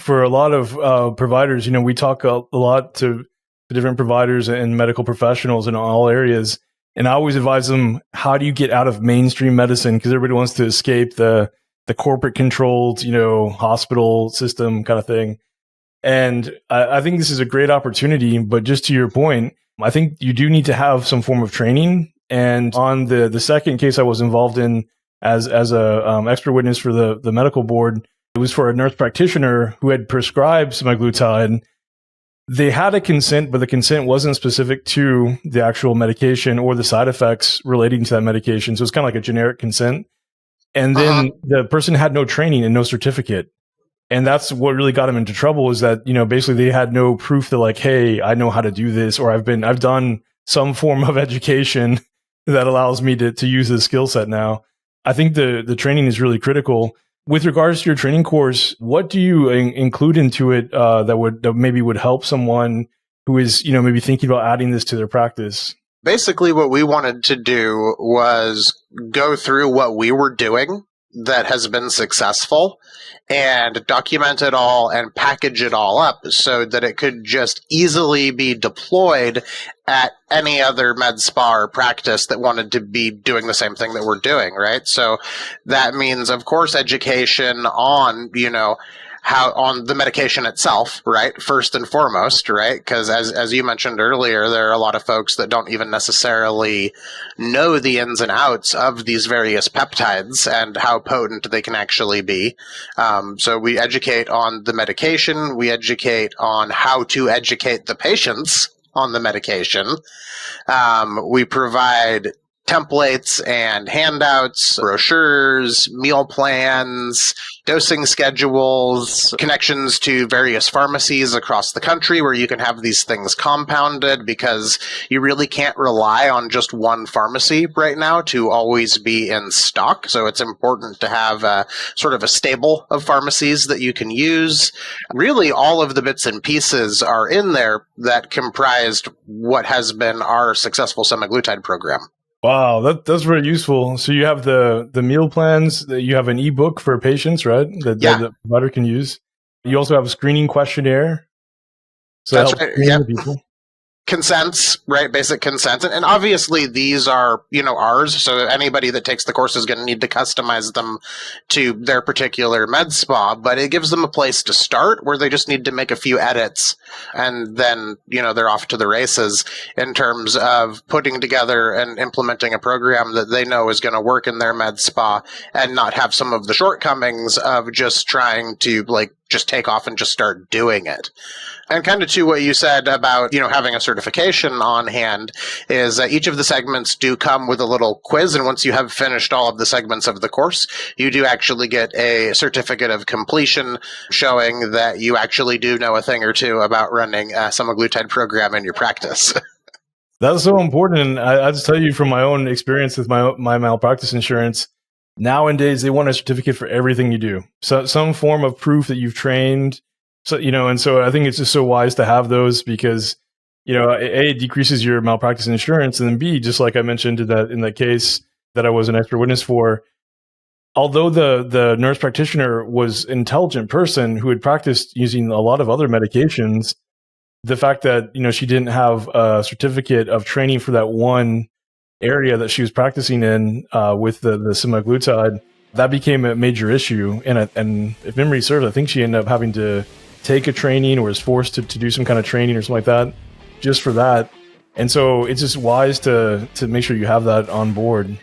for a lot of providers, we talk a lot to different providers and medical professionals in all areas. And I always advise them, how do you get out of mainstream medicine? Because everybody wants to escape the corporate controlled, hospital system kind of thing. And I think this is a great opportunity. But just to your point, I think you do need to have some form of training. And on the second case I was involved in as a expert witness for the medical board, it was for a nurse practitioner who had prescribed semaglutide. They had a consent, but the consent wasn't specific to the actual medication or the side effects relating to that medication. So it's kind of like a generic consent. And then the person had no training and no certificate. And that's what really got him into trouble, is that, basically they had no proof that like, hey, I know how to do this, or I've done some form of education that allows me to use this skill set now. I think the training is really critical. With regards to your training course, what do you include into it that maybe would help someone who is, maybe thinking about adding this to their practice? Basically, what we wanted to do was go through what we were doing that has been successful and document it all and package it all up so that it could just easily be deployed at any other med spa or practice that wanted to be doing the same thing that we're doing, right? So that means, of course, education on, how on the medication itself, right? First and foremost, right? Because as you mentioned earlier, there are a lot of folks that don't even necessarily know the ins and outs of these various peptides and how potent they can actually be. So we educate on the medication. We educate on how to educate the patients on the medication. We provide templates and handouts, brochures, meal plans, dosing schedules, connections to various pharmacies across the country where you can have these things compounded, because you really can't rely on just one pharmacy right now to always be in stock. So it's important to have a sort of a stable of pharmacies that you can use. Really, all of the bits and pieces are in there that comprised what has been our successful semaglutide program. Wow, that's very useful. So you have the meal plans, you have an ebook for patients, right? That the provider can use. You also have a screening questionnaire. So that's right. Yeah. People. Consents, right? Basic consents. And obviously these are, ours. So anybody that takes the course is going to need to customize them to their particular med spa, but it gives them a place to start where they just need to make a few edits. And then, they're off to the races in terms of putting together and implementing a program that they know is going to work in their med spa and not have some of the shortcomings of just trying to just take off and just start doing it. And kind of to what you said about, having a certification on hand is that each of the segments do come with a little quiz. And once you have finished all of the segments of the course, you do actually get a certificate of completion showing that you actually do know a thing or two about running a semaglutide program in your practice. That's so important. And I just tell you from my own experience with my malpractice insurance, nowadays they want a certificate for everything you do. So some form of proof that you've trained. So, and so I think it's just so wise to have those because, A, it decreases your malpractice insurance. And then B, just like I mentioned in that case that I was an expert witness for, although the nurse practitioner was an intelligent person who had practiced using a lot of other medications, the fact that, she didn't have a certificate of training for that one area that she was practicing in with the semaglutide, that became a major issue. And if memory serves, I think she ended up having to take a training or was forced to do some kind of training or something like that just for that. And so it's just wise to make sure you have that on board.